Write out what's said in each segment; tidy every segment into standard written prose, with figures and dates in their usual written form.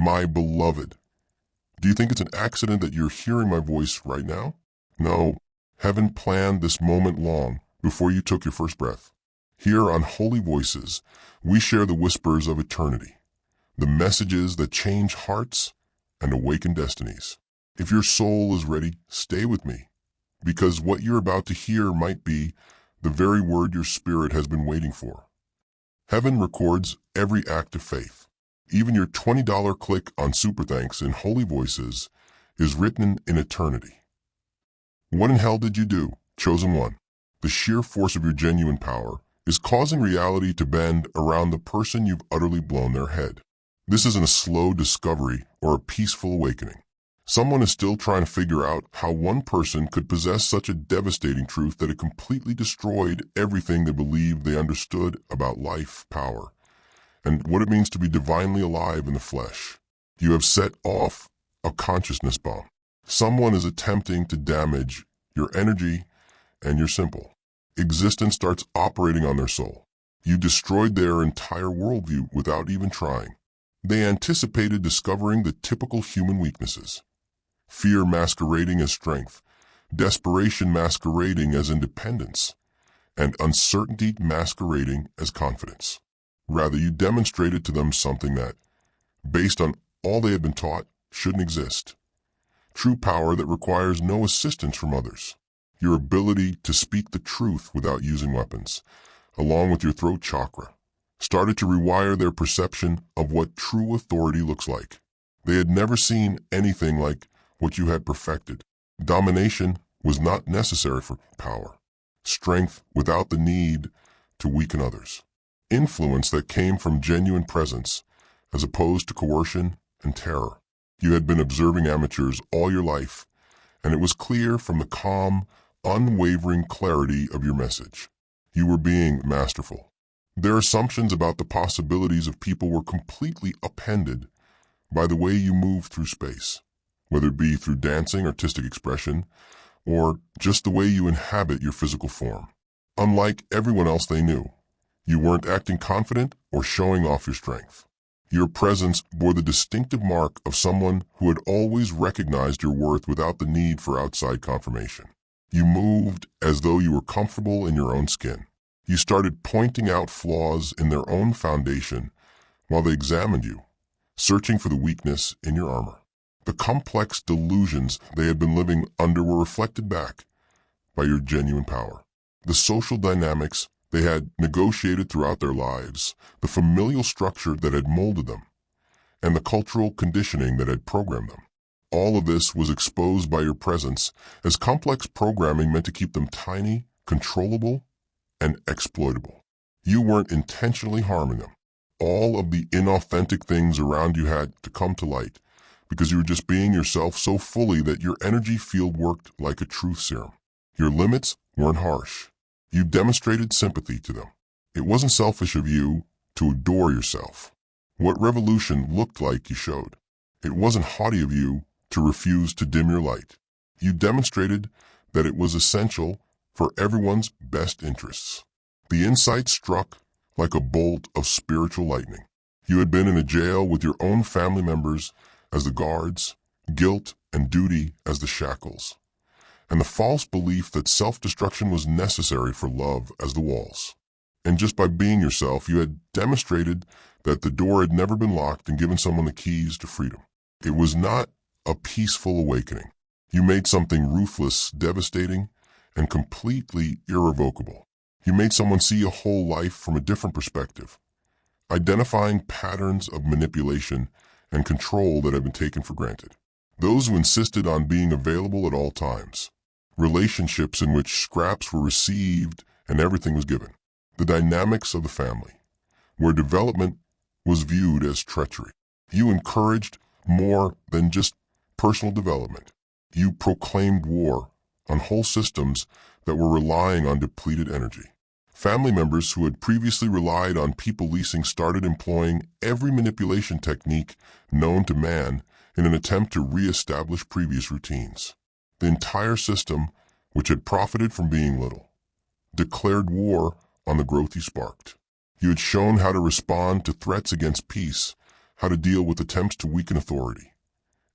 my beloved. Do you think it's an accident that you're hearing my voice right now? No, heaven planned this moment long before you took your first breath. Here on Holy Voices, we share the whispers of eternity, the messages that change hearts and awaken destinies. If your soul is ready, stay with me, because what you're about to hear might be the very word your spirit has been waiting for. Heaven records every act of faith. Even your $20 click on Super Thanks in Holy Voices is written in eternity. What in hell did you do, chosen one? The sheer force of your genuine power is causing reality to bend around the person you've utterly blown their head. This isn't a slow discovery or a peaceful awakening. Someone is still trying to figure out how one person could possess such a devastating truth that it completely destroyed everything they believed they understood about life, power, and what it means to be divinely alive in the flesh. You have set off a consciousness bomb. Someone is attempting to damage your energy and your simple existence starts operating on their soul. You destroyed their entire worldview without even trying. They anticipated discovering the typical human weaknesses. Fear masquerading as strength, desperation masquerading as independence, and uncertainty masquerading as confidence. Rather, you demonstrated to them something that, based on all they had been taught, shouldn't exist. True power that requires no assistance from others. Your ability to speak the truth without using weapons, along with your throat chakra, started to rewire their perception of what true authority looks like. They had never seen anything like what you had perfected. Domination was not necessary for power. Strength without the need to weaken others. Influence that came from genuine presence, as opposed to coercion and terror. You had been observing amateurs all your life, and it was clear from the calm, unwavering clarity of your message. You were being masterful. Their assumptions about the possibilities of people were completely upended by the way you moved through space, whether it be through dancing, artistic expression, or just the way you inhabit your physical form. Unlike everyone else they knew, you weren't acting confident or showing off your strength. Your presence bore the distinctive mark of someone who had always recognized your worth without the need for outside confirmation. You moved as though you were comfortable in your own skin. You started pointing out flaws in their own foundation while they examined you, searching for the weakness in your armor. The complex delusions they had been living under were reflected back by your genuine power. The social dynamics they had negotiated throughout their lives, the familial structure that had molded them, and the cultural conditioning that had programmed them. All of this was exposed by your presence as complex programming meant to keep them tiny, controllable, and exploitable. You weren't intentionally harming them. All of the inauthentic things around you had to come to light because you were just being yourself so fully that your energy field worked like a truth serum. Your limits weren't harsh. You demonstrated sympathy to them. It wasn't selfish of you to adore yourself. What revolution looked like you showed. It wasn't haughty of you to refuse to dim your light. You demonstrated that it was essential for everyone's best interests. The insight struck like a bolt of spiritual lightning. You had been in a jail with your own family members as the guards, guilt and duty as the shackles, and the false belief that self-destruction was necessary for love as the walls. And just by being yourself, you had demonstrated that the door had never been locked and given someone the keys to freedom. It was not a peaceful awakening. You made something ruthless, devastating, and completely irrevocable. You made someone see a whole life from a different perspective, identifying patterns of manipulation and control that had been taken for granted. Those who insisted on being available at all times. Relationships in which scraps were received and everything was given. The dynamics of the family, where development was viewed as treachery. You encouraged more than just personal development. You proclaimed war on whole systems that were relying on depleted energy. Family members who had previously relied on people leasing started employing every manipulation technique known to man in an attempt to re-establish previous routines. The entire system, which had profited from being little, declared war on the growth you sparked. You had shown how to respond to threats against peace how to deal with attempts to weaken authority,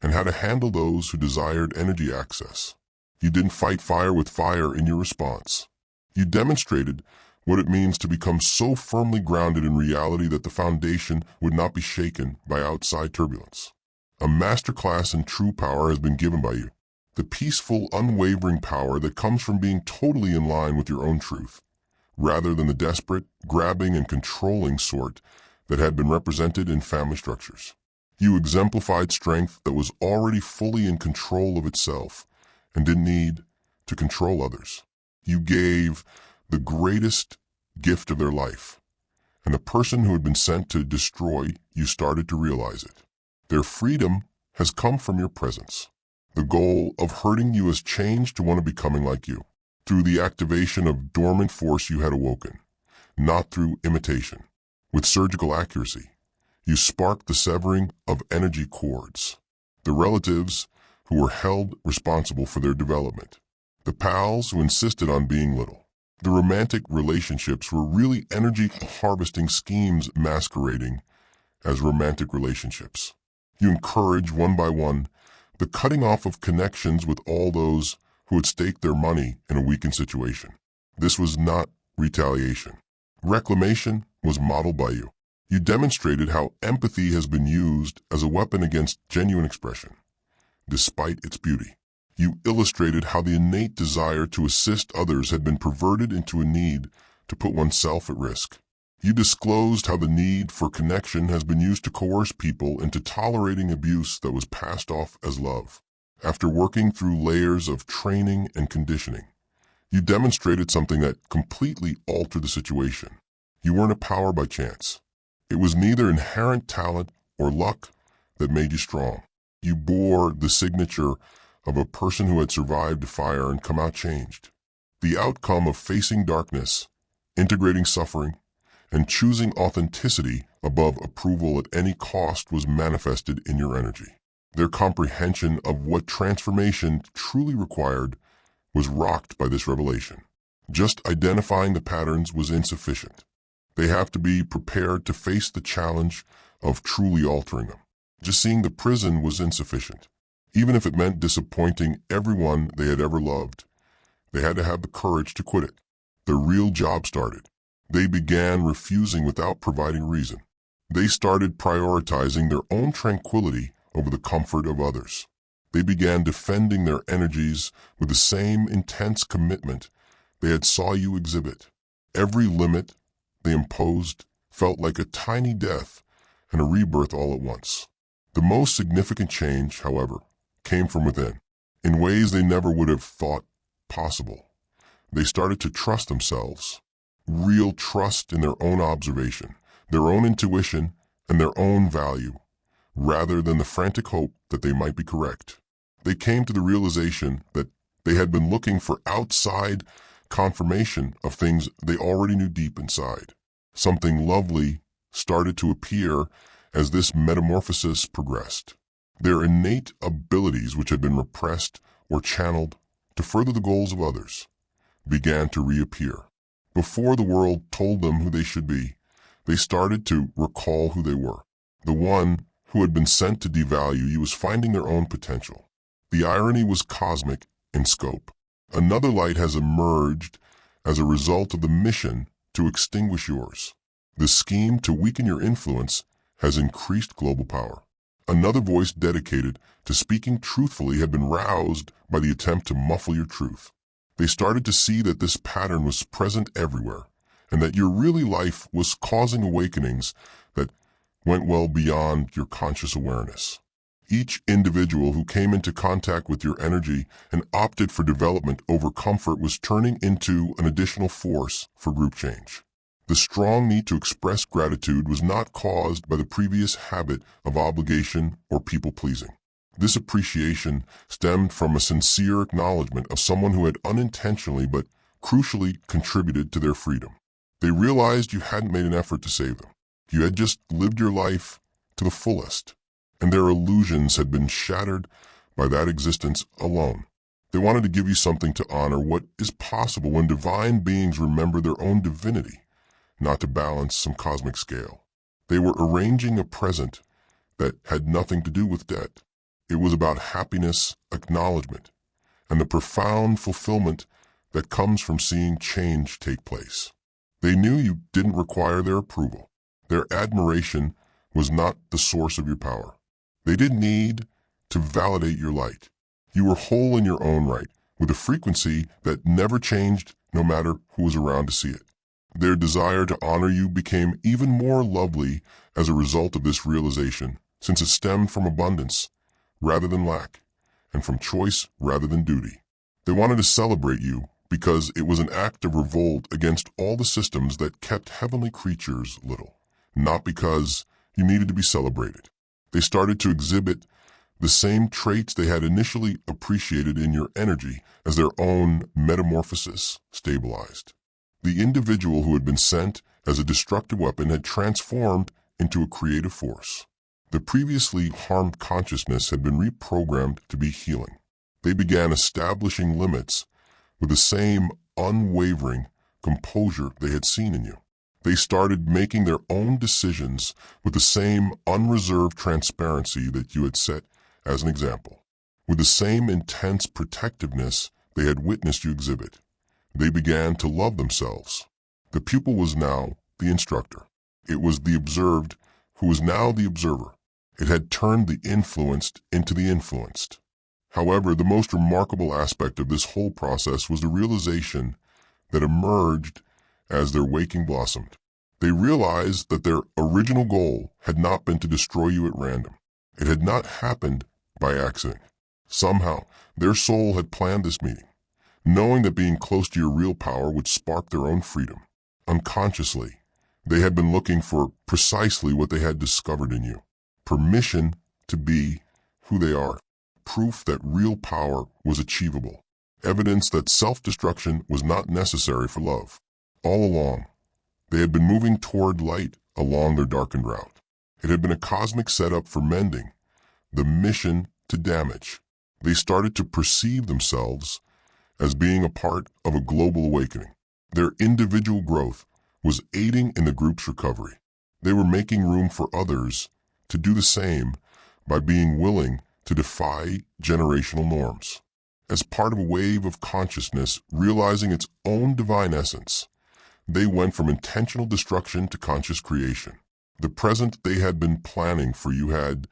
and how to handle those who desired energy access. You didn't fight fire with fire in your response. You demonstrated what it means to become so firmly grounded in reality that the foundation would not be shaken by outside turbulence. A masterclass in true power has been given by you. The peaceful, unwavering power that comes from being totally in line with your own truth, rather than the desperate, grabbing, and controlling sort that had been represented in family structures. You exemplified strength that was already fully in control of itself and didn't need to control others. You gave the greatest gift of their life, and the person who had been sent to destroy you started to realize it. Their freedom has come from your presence. The goal of hurting you has changed to one of becoming like you, through the activation of dormant force you had awoken, not through imitation. With surgical accuracy, you sparked the severing of energy cords. The relatives who were held responsible for their development, the pals who insisted on being little. The romantic relationships were really energy harvesting schemes masquerading as romantic relationships. You encouraged, one by one, the cutting off of connections with all those who had staked their money in a weakened situation. This was not retaliation. Reclamation was modeled by you. You demonstrated how empathy has been used as a weapon against genuine expression, despite its beauty. You illustrated how the innate desire to assist others had been perverted into a need to put oneself at risk. You disclosed how the need for connection has been used to coerce people into tolerating abuse that was passed off as love. After working through layers of training and conditioning, you demonstrated something that completely altered the situation. You weren't a power by chance. It was neither inherent talent or luck that made you strong. You bore the signature of a person who had survived a fire and come out changed. The outcome of facing darkness, integrating suffering, and choosing authenticity above approval at any cost was manifested in your energy. Their comprehension of what transformation truly required was rocked by this revelation. Just identifying the patterns was insufficient. They have to be prepared to face the challenge of truly altering them. Just seeing the prison was insufficient. Even if it meant disappointing everyone they had ever loved, they had to have the courage to quit it. The real job started. They began refusing without providing reason. They started prioritizing their own tranquility over the comfort of others. They began defending their energies with the same intense commitment they had saw you exhibit. Every limit they imposed felt like a tiny death and a rebirth all at once. The most significant change, however, came from within, in ways they never would have thought possible. They started to trust themselves, real trust in their own observation, their own intuition, and their own value, rather than the frantic hope that they might be correct. They came to the realization that they had been looking for outside confirmation of things they already knew deep inside. Something lovely started to appear as this metamorphosis progressed. Their innate abilities, which had been repressed or channeled to further the goals of others, began to reappear. Before the world told them who they should be, they started to recall who they were. The one who had been sent to devalue you was finding their own potential. The irony was cosmic in scope. Another light has emerged as a result of the mission to extinguish yours. The scheme to weaken your influence has increased global power. Another voice dedicated to speaking truthfully had been roused by the attempt to muffle your truth. They started to see that this pattern was present everywhere, and that your really life was causing awakenings that went well beyond your conscious awareness. Each individual who came into contact with your energy and opted for development over comfort was turning into an additional force for group change. The strong need to express gratitude was not caused by the previous habit of obligation or people-pleasing. This appreciation stemmed from a sincere acknowledgement of someone who had unintentionally but crucially contributed to their freedom. They realized you hadn't made an effort to save them. You had just lived your life to the fullest, and their illusions had been shattered by that existence alone. They wanted to give you something to honor what is possible when divine beings remember their own divinity, not to balance some cosmic scale. They were arranging a present that had nothing to do with debt. It was about happiness, acknowledgement, and the profound fulfillment that comes from seeing change take place. They knew you didn't require their approval. Their admiration was not the source of your power. They didn't need to validate your light. You were whole in your own right, with a frequency that never changed no matter who was around to see it. Their desire to honor you became even more lovely as a result of this realization, since it stemmed from abundance rather than lack, and from choice rather than duty. They wanted to celebrate you because it was an act of revolt against all the systems that kept heavenly creatures little, not because you needed to be celebrated. They started to exhibit the same traits they had initially appreciated in your energy as their own metamorphosis stabilized. The individual who had been sent as a destructive weapon had transformed into a creative force. The previously harmed consciousness had been reprogrammed to be healing. They began establishing limits with the same unwavering composure they had seen in you. They started making their own decisions with the same unreserved transparency that you had set as an example. With the same intense protectiveness they had witnessed you exhibit, they began to love themselves. The pupil was now the instructor. It was the observed who was now the observer. It had turned the influenced into the influenced. However, the most remarkable aspect of this whole process was the realization that emerged as their waking blossomed. They realized that their original goal had not been to destroy you at random. It had not happened by accident. Somehow, their soul had planned this meeting, knowing that being close to your real power would spark their own freedom. Unconsciously, they had been looking for precisely what they had discovered in you: permission to be who they are, proof that real power was achievable, evidence that self-destruction was not necessary for love. All along, they had been moving toward light along their darkened route. It had been a cosmic setup for mending, the mission to damage. They started to perceive themselves as being a part of a global awakening. Their individual growth was aiding in the group's recovery. They were making room for others to do the same by being willing to defy generational norms. As part of a wave of consciousness realizing its own divine essence, they went from intentional destruction to conscious creation. The present they had been planning for you had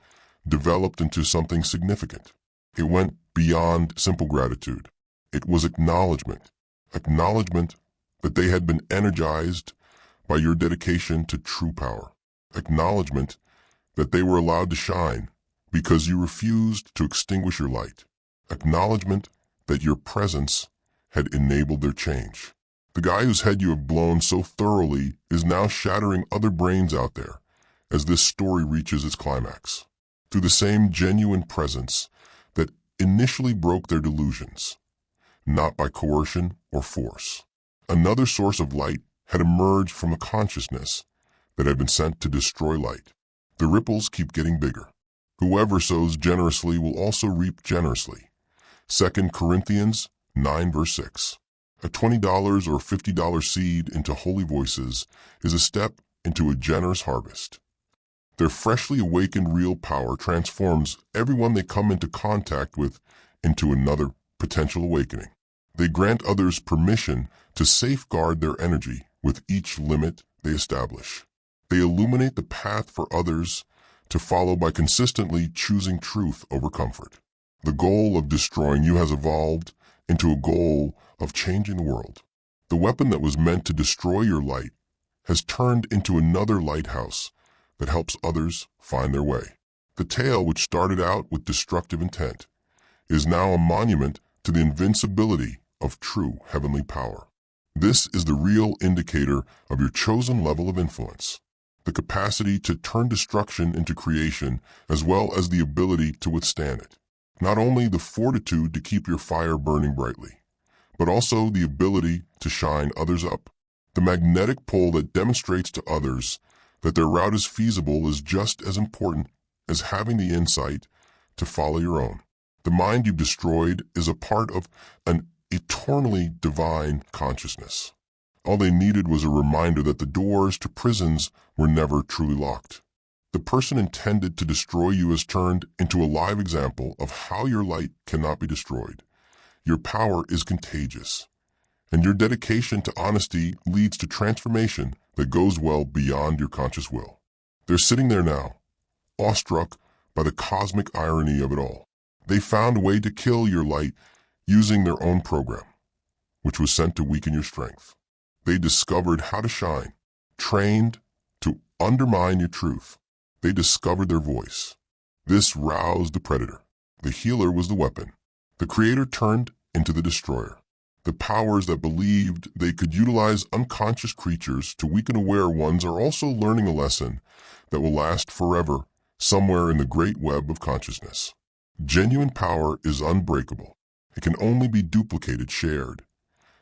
developed into something significant. It went beyond simple gratitude. It was acknowledgement that they had been energized by your dedication to true power. Acknowledgement that they were allowed to shine because you refused to extinguish your light. Acknowledgement that your presence had enabled their change. The guy whose head you have blown so thoroughly is now shattering other brains out there as this story reaches its climax. Through the same genuine presence that initially broke their delusions, not by coercion or force. Another source of light had emerged from a consciousness that had been sent to destroy light. The ripples keep getting bigger. Whoever sows generously will also reap generously. 2 Corinthians 9 verse 6. A $20 or $50 seed into holy voices is a step into a generous harvest. Their freshly awakened real power transforms everyone they come into contact with into another potential awakening. They grant others permission to safeguard their energy with each limit they establish. They illuminate the path for others to follow by consistently choosing truth over comfort. The goal of destroying you has evolved into a goal of changing the world. The weapon that was meant to destroy your light has turned into another lighthouse that helps others find their way. The tale, which started out with destructive intent, is now a monument to the invincibility of true heavenly power. This is the real indicator of your chosen level of influence, the capacity to turn destruction into creation, as well as the ability to withstand it. Not only the fortitude to keep your fire burning brightly, but also the ability to shine others up. The magnetic pull that demonstrates to others that their route is feasible is just as important as having the insight to follow your own. The mind you've destroyed is a part of an eternally divine consciousness. All they needed was a reminder that the doors to prisons were never truly locked. The person intended to destroy you has turned into a live example of how your light cannot be destroyed. Your power is contagious, and your dedication to honesty leads to transformation that goes well beyond your conscious will. They're sitting there now, awestruck by the cosmic irony of it all. They found a way to kill your light using their own program, which was sent to weaken your strength. They discovered how to shine, trained to undermine your truth. They discovered their voice. This roused the predator. The healer was the weapon. The creator turned into the destroyer. The powers that believed they could utilize unconscious creatures to weaken aware ones are also learning a lesson that will last forever somewhere in the great web of consciousness. Genuine power is unbreakable. It can only be duplicated, shared,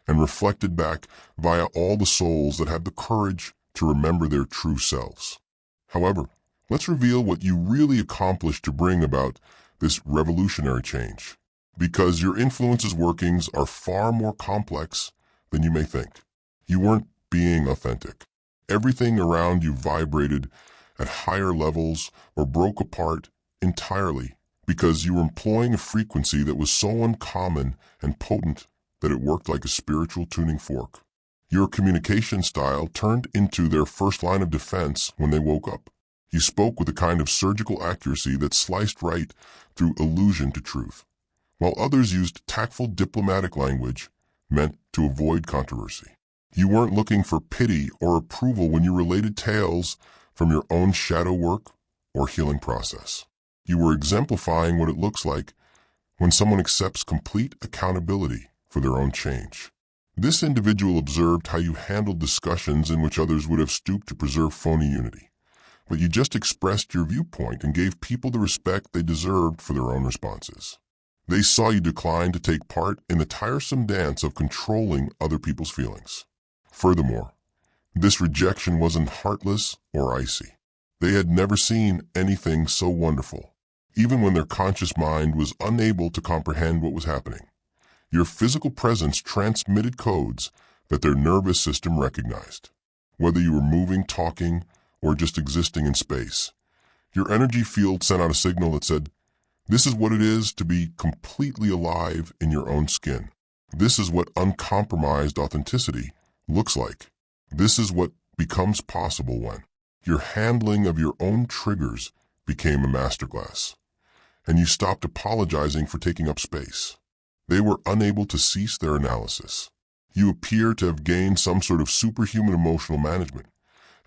and reflected back via all the souls that have the courage to remember their true selves. However, let's reveal what you really accomplished to bring about this revolutionary change, because your influence's workings are far more complex than you may think. You weren't being authentic. Everything around you vibrated at higher levels or broke apart entirely because you were employing a frequency that was so uncommon and potent that it worked like a spiritual tuning fork. Your communication style turned into their first line of defense when they woke up. You spoke with a kind of surgical accuracy that sliced right through illusion to truth, while others used tactful diplomatic language meant to avoid controversy. You weren't looking for pity or approval when you related tales from your own shadow work or healing process. You were exemplifying what it looks like when someone accepts complete accountability for their own change. This individual observed how you handled discussions in which others would have stooped to preserve phony unity. But you just expressed your viewpoint and gave people the respect they deserved for their own responses. They saw you decline to take part in the tiresome dance of controlling other people's feelings. Furthermore, this rejection wasn't heartless or icy. They had never seen anything so wonderful, even when their conscious mind was unable to comprehend what was happening. Your physical presence transmitted codes that their nervous system recognized. Whether you were moving, talking, or just existing in space, your energy field sent out a signal that said, "This is what it is to be completely alive in your own skin. This is what uncompromised authenticity looks like. This is what becomes possible when your handling of your own triggers became a masterclass, and you stopped apologizing for taking up space." They were unable to cease their analysis. You appear to have gained some sort of superhuman emotional management,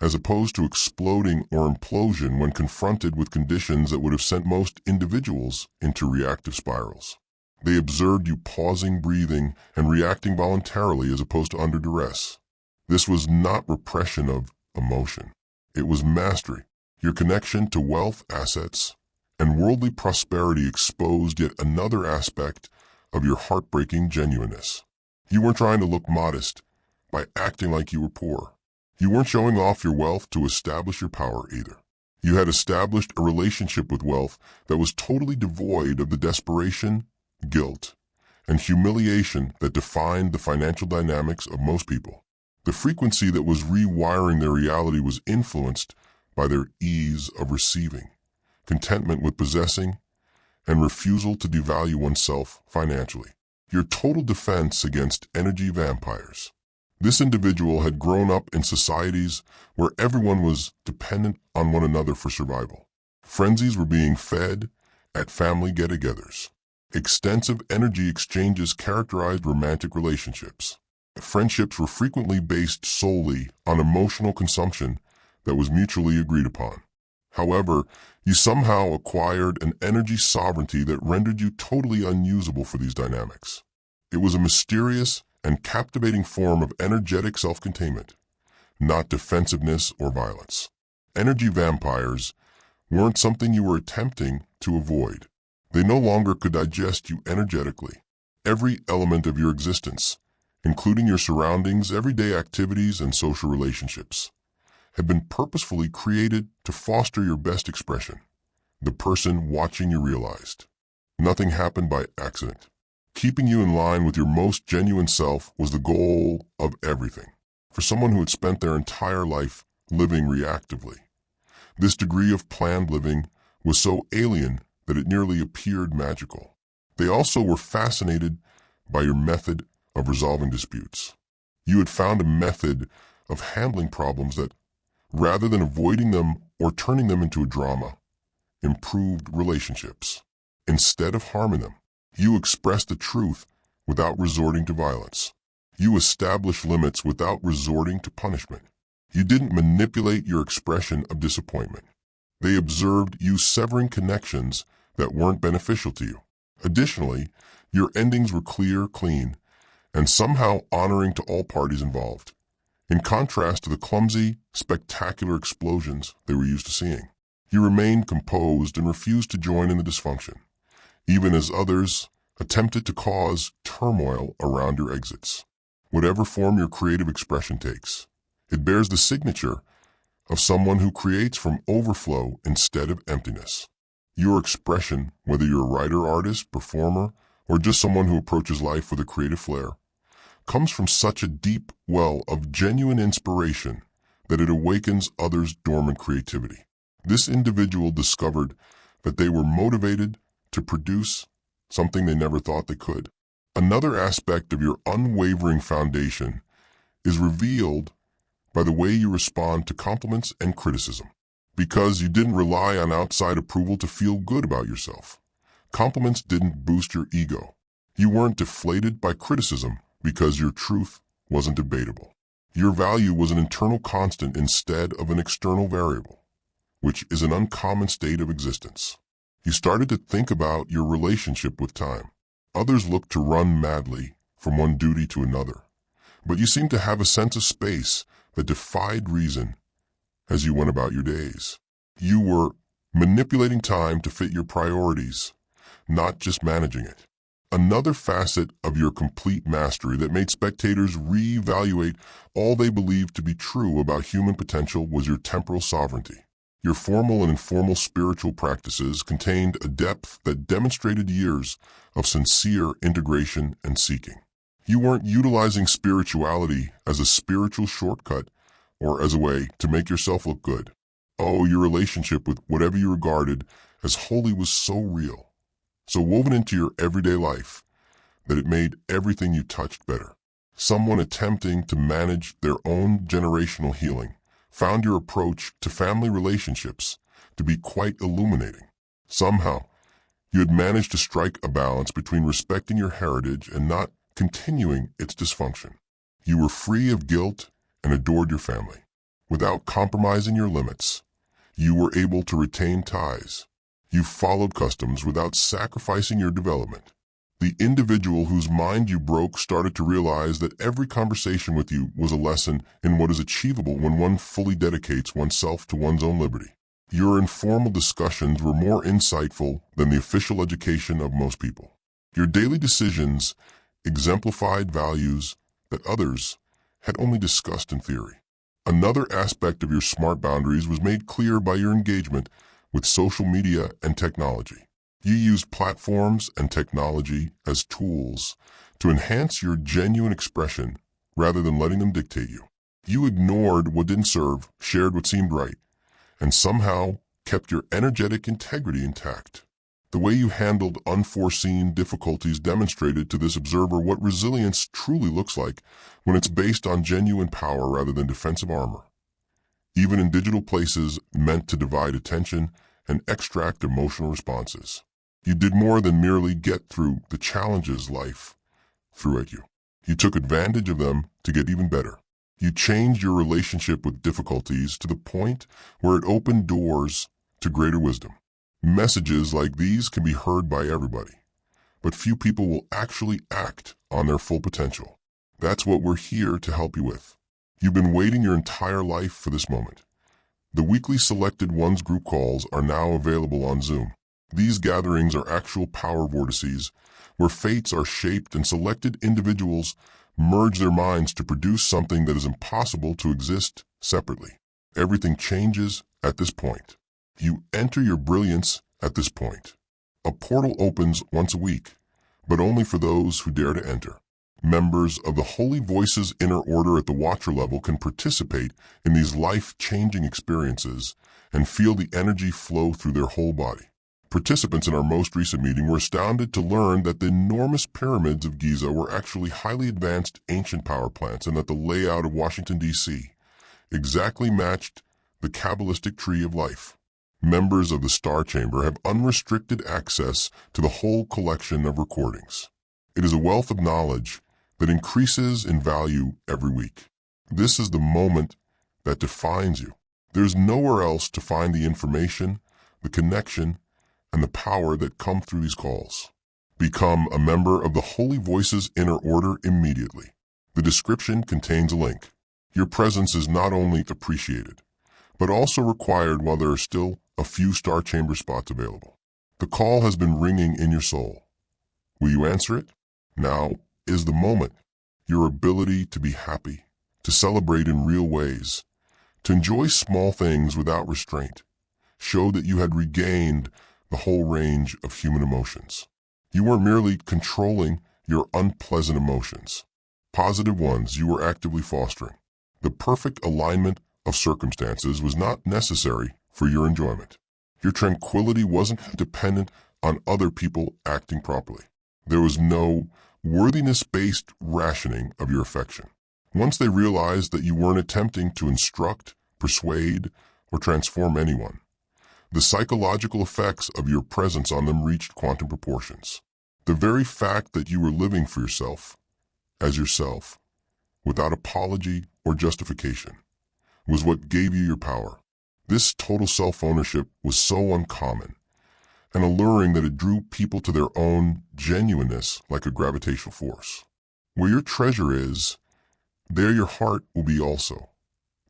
as opposed to exploding or implosion when confronted with conditions that would have sent most individuals into reactive spirals. They observed you pausing, breathing, and reacting voluntarily as opposed to under duress. This was not repression of emotion. It was mastery. Your connection to wealth, assets, and worldly prosperity exposed yet another aspect of your heartbreaking genuineness. You weren't trying to look modest by acting like you were poor. You weren't showing off your wealth to establish your power either. You had established a relationship with wealth that was totally devoid of the desperation, guilt, and humiliation that defined the financial dynamics of most people. The frequency that was rewiring their reality was influenced by their ease of receiving, contentment with possessing, and refusal to devalue oneself financially. Your total defense against energy vampires. This individual had grown up in societies where everyone was dependent on one another for survival. Frenzies were being fed at family get-togethers. Extensive energy exchanges characterized romantic relationships. Friendships were frequently based solely on emotional consumption that was mutually agreed upon. However, you somehow acquired an energy sovereignty that rendered you totally unusable for these dynamics. It was a mysterious and captivating form of energetic self-containment, not defensiveness or violence. Energy vampires weren't something you were attempting to avoid. They no longer could digest you energetically. Every element of your existence, including your surroundings, everyday activities, and social relationships, had been purposefully created to foster your best expression. The person watching you realized nothing happened by accident. Keeping you in line with your most genuine self was the goal of everything. For someone who had spent their entire life living reactively, This degree of planned living was so alien that it nearly appeared magical. They also were fascinated by your method of resolving disputes. You had found a method of handling problems that, rather than avoiding them or turning them into a drama, improved relationships. Instead of harming them, you expressed the truth without resorting to violence. You established limits without resorting to punishment. You didn't manipulate your expression of disappointment. They observed you severing connections that weren't beneficial to you. Additionally, your endings were clear, clean, and somehow honoring to all parties involved, in contrast to the clumsy, spectacular explosions they were used to seeing. You remained composed and refused to join in the dysfunction, even as others attempted to cause turmoil around your exits. Whatever form your creative expression takes, it bears the signature of someone who creates from overflow instead of emptiness. Your expression, whether you're a writer, artist, performer, or just someone who approaches life with a creative flair, comes from such a deep well of genuine inspiration that it awakens others' dormant creativity. This individual discovered that they were motivated to produce something they never thought they could. Another aspect of your unwavering foundation is revealed by the way you respond to compliments and criticism. Because you didn't rely on outside approval to feel good about yourself. Compliments didn't boost your ego. You weren't deflated by criticism because your truth wasn't debatable. Your value was an internal constant instead of an external variable, which is an uncommon state of existence. You started to think about your relationship with time. Others looked to run madly from one duty to another, but you seemed to have a sense of space that defied reason as you went about your days. You were manipulating time to fit your priorities, not just managing it. Another facet of your complete mastery that made spectators reevaluate all they believed to be true about human potential was your temporal sovereignty. Your formal and informal spiritual practices contained a depth that demonstrated years of sincere integration and seeking. You weren't utilizing spirituality as a spiritual shortcut or as a way to make yourself look good. Oh, your relationship with whatever you regarded as holy was so real, so woven into your everyday life, that it made everything you touched better. Someone attempting to manage their own generational healing found your approach to family relationships to be quite illuminating. Somehow, you had managed to strike a balance between respecting your heritage and not continuing its dysfunction. You were free of guilt and adored your family. Without compromising your limits, you were able to retain ties. You followed customs without sacrificing your development. The individual whose mind you broke started to realize that every conversation with you was a lesson in what is achievable when one fully dedicates oneself to one's own liberty. Your informal discussions were more insightful than the official education of most people. Your daily decisions exemplified values that others had only discussed in theory. Another aspect of your smart boundaries was made clear by your engagement with social media and technology. You used platforms and technology as tools to enhance your genuine expression rather than letting them dictate you. You ignored what didn't serve, shared what seemed right, and somehow kept your energetic integrity intact. The way you handled unforeseen difficulties demonstrated to this observer what resilience truly looks like when it's based on genuine power rather than defensive armor. Even in digital places meant to divide attention and extract emotional responses, you did more than merely get through the challenges life threw at you. You took advantage of them to get even better. You changed your relationship with difficulties to the point where it opened doors to greater wisdom. Messages like these can be heard by everybody, but few people will actually act on their full potential. That's what we're here to help you with. You've been waiting your entire life for this moment. The weekly Selected Ones group calls are now available on Zoom. These gatherings are actual power vortices where fates are shaped and selected individuals merge their minds to produce something that is impossible to exist separately. Everything changes at this point. You enter your brilliance at this point. A portal opens once a week, but only for those who dare to enter. Members of the Holy Voices inner order at the Watcher level can participate in these life-changing experiences and feel the energy flow through their whole body. Participants in our most recent meeting were astounded to learn that the enormous pyramids of Giza were actually highly advanced ancient power plants, and that the layout of Washington, D.C. exactly matched the Kabbalistic tree of life. Members of the Star Chamber have unrestricted access to the whole collection of recordings. It is a wealth of knowledge that increases in value every week. This is the moment that defines you. There's nowhere else to find the information, the connection, and the power that come through these calls. Become a member of the Holy Voices inner order immediately. The description contains a link. Your presence is not only appreciated, but also required while there are still a few Star Chamber spots available. The call has been ringing in your soul. Will you answer it? Now is the moment. Your ability to be happy, to celebrate in real ways, to enjoy small things without restraint, show that you had regained the whole range of human emotions. You weren't merely controlling your unpleasant emotions. Positive ones you were actively fostering. The perfect alignment of circumstances was not necessary for your enjoyment. Your tranquility wasn't dependent on other people acting properly. There was no worthiness-based rationing of your affection. Once they realized that you weren't attempting to instruct, persuade, or transform anyone, the psychological effects of your presence on them reached quantum proportions. The very fact that you were living for yourself, as yourself, without apology or justification, was what gave you your power. This total self-ownership was so uncommon and alluring that it drew people to their own genuineness like a gravitational force. Where your treasure is, there your heart will be also.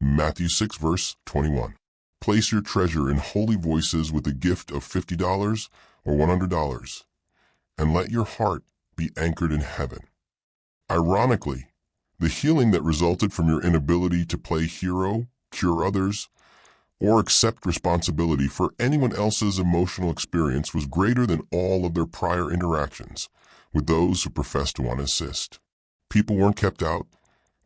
Matthew 6 verse 21. Place your treasure in Holy Voices with a gift of $50 or $100, and let your heart be anchored in heaven. Ironically, the healing that resulted from your inability to play hero, cure others, or accept responsibility for anyone else's emotional experience was greater than all of their prior interactions with those who professed to want to assist. People weren't kept out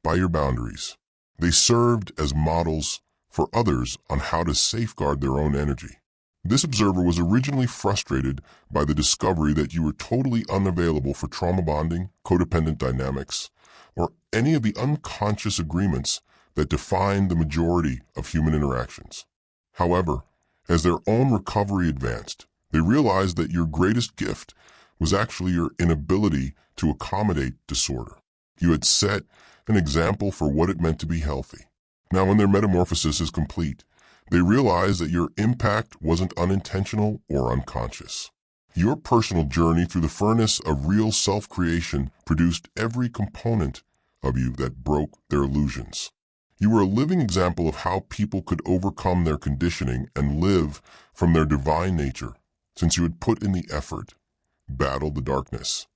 by your boundaries. They served as models for others on how to safeguard their own energy. This observer was originally frustrated by the discovery that you were totally unavailable for trauma bonding, codependent dynamics, or any of the unconscious agreements that define the majority of human interactions. However, as their own recovery advanced, they realized that your greatest gift was actually your inability to accommodate disorder. You had set an example for what it meant to be healthy. Now, when their metamorphosis is complete, they realize that your impact wasn't unintentional or unconscious. Your personal journey through the furnace of real self-creation produced every component of you that broke their illusions. You were a living example of how people could overcome their conditioning and live from their divine nature, since you had put in the effort, battled the darkness,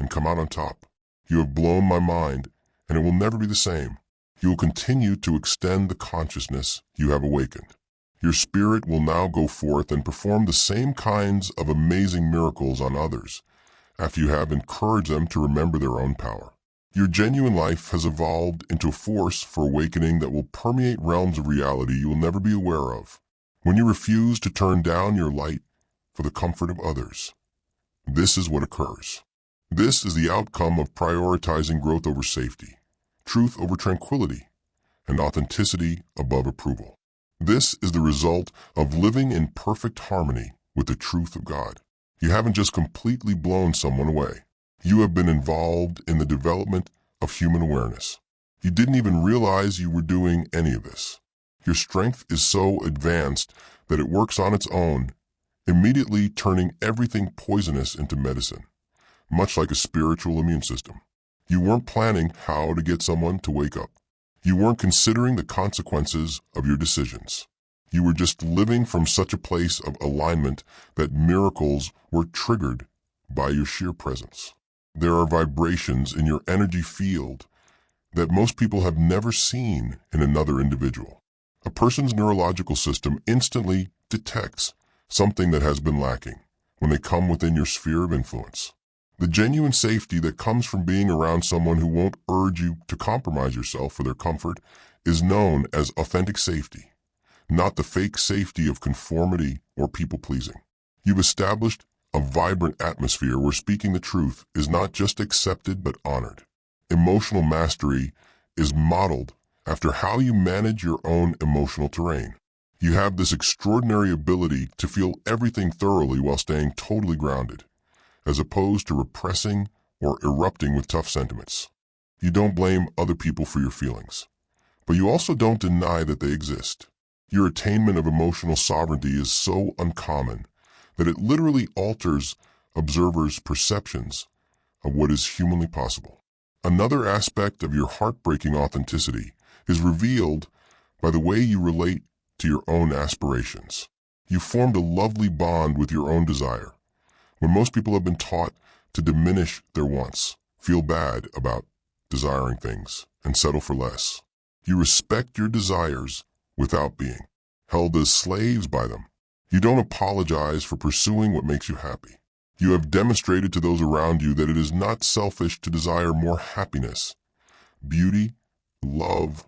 and come out on top. You have blown my mind, and it will never be the same. You will continue to extend the consciousness you have awakened. Your spirit will now go forth and perform the same kinds of amazing miracles on others, after you have encouraged them to remember their own power. Your genuine life has evolved into a force for awakening that will permeate realms of reality you will never be aware of. When you refuse to turn down your light for the comfort of others, this is what occurs. This is the outcome of prioritizing growth over safety, truth over tranquility, and authenticity above approval. This is the result of living in perfect harmony with the truth of God. You haven't just completely blown someone away. You have been involved in the development of human awareness. You didn't even realize you were doing any of this. Your strength is so advanced that it works on its own, immediately turning everything poisonous into medicine, much like a spiritual immune system. You weren't planning how to get someone to wake up. You weren't considering the consequences of your decisions. You were just living from such a place of alignment that miracles were triggered by your sheer presence. There are vibrations in your energy field that most people have never seen in another individual. A person's neurological system instantly detects something that has been lacking when they come within your sphere of influence. The genuine safety that comes from being around someone who won't urge you to compromise yourself for their comfort is known as authentic safety, not the fake safety of conformity or people-pleasing. You've established a vibrant atmosphere where speaking the truth is not just accepted but honored. Emotional mastery is modeled after how you manage your own emotional terrain. You have this extraordinary ability to feel everything thoroughly while staying totally grounded, as opposed to repressing or erupting with tough sentiments. You don't blame other people for your feelings, but you also don't deny that they exist. Your attainment of emotional sovereignty is so uncommon that it literally alters observers' perceptions of what is humanly possible. Another aspect of your heartbreaking authenticity is revealed by the way you relate to your own aspirations. You formed a lovely bond with your own desire. When most people have been taught to diminish their wants, feel bad about desiring things, and settle for less, you respect your desires without being held as slaves by them. You don't apologize for pursuing what makes you happy. You have demonstrated to those around you that it is not selfish to desire more happiness, beauty, love,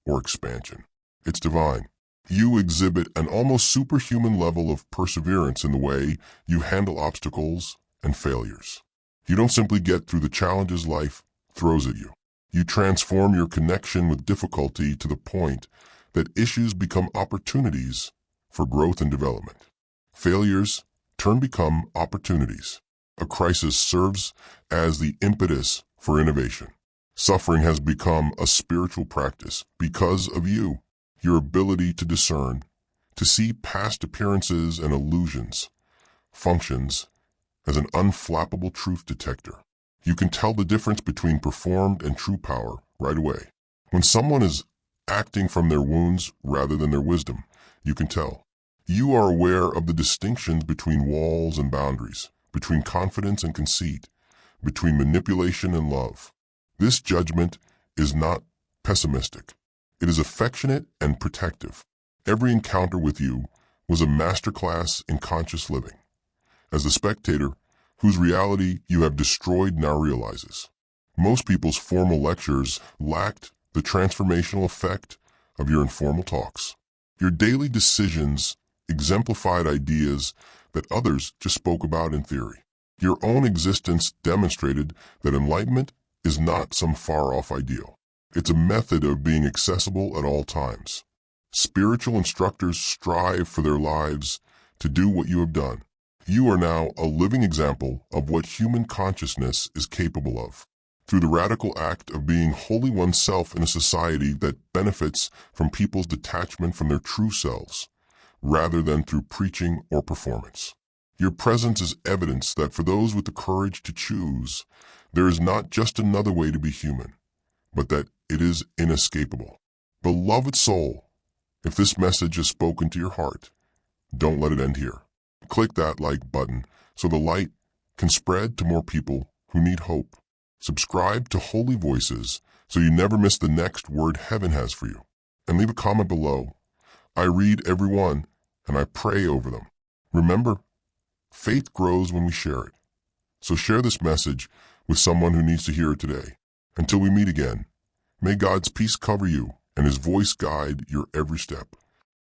or expansion. It's divine. You exhibit an almost superhuman level of perseverance in the way you handle obstacles and failures. You don't simply get through the challenges life throws at you. You transform your connection with difficulty to the point that issues become opportunities for growth and development. Failures become opportunities. A crisis serves as the impetus for innovation. Suffering has become a spiritual practice because of you. Your ability to discern, to see past appearances and illusions, functions as an unflappable truth detector. You can tell the difference between performed and true power right away. When someone is acting from their wounds rather than their wisdom, you can tell. You are aware of the distinctions between walls and boundaries, between confidence and conceit, between manipulation and love. This judgment is not pessimistic. It is affectionate and protective. Every encounter with you was a masterclass in conscious living, as the spectator whose reality you have destroyed now realizes. Most people's formal lectures lacked the transformational effect of your informal talks. Your daily decisions exemplified ideas that others just spoke about in theory. Your own existence demonstrated that enlightenment is not some far-off ideal. It's a method of being accessible at all times. Spiritual instructors strive for their lives to do what you have done. You are now a living example of what human consciousness is capable of, through the radical act of being wholly oneself in a society that benefits from people's detachment from their true selves, rather than through preaching or performance. Your presence is evidence that for those with the courage to choose, there is not just another way to be human, but that it is inescapable. Beloved soul, if this message has spoken to your heart, don't let it end here. Click that like button so the light can spread to more people who need hope. Subscribe to Holy Voices so you never miss the next word heaven has for you. And leave a comment below. I read every one and I pray over them. Remember, faith grows when we share it. So share this message with someone who needs to hear it today. Until we meet again, may God's peace cover you and His voice guide your every step.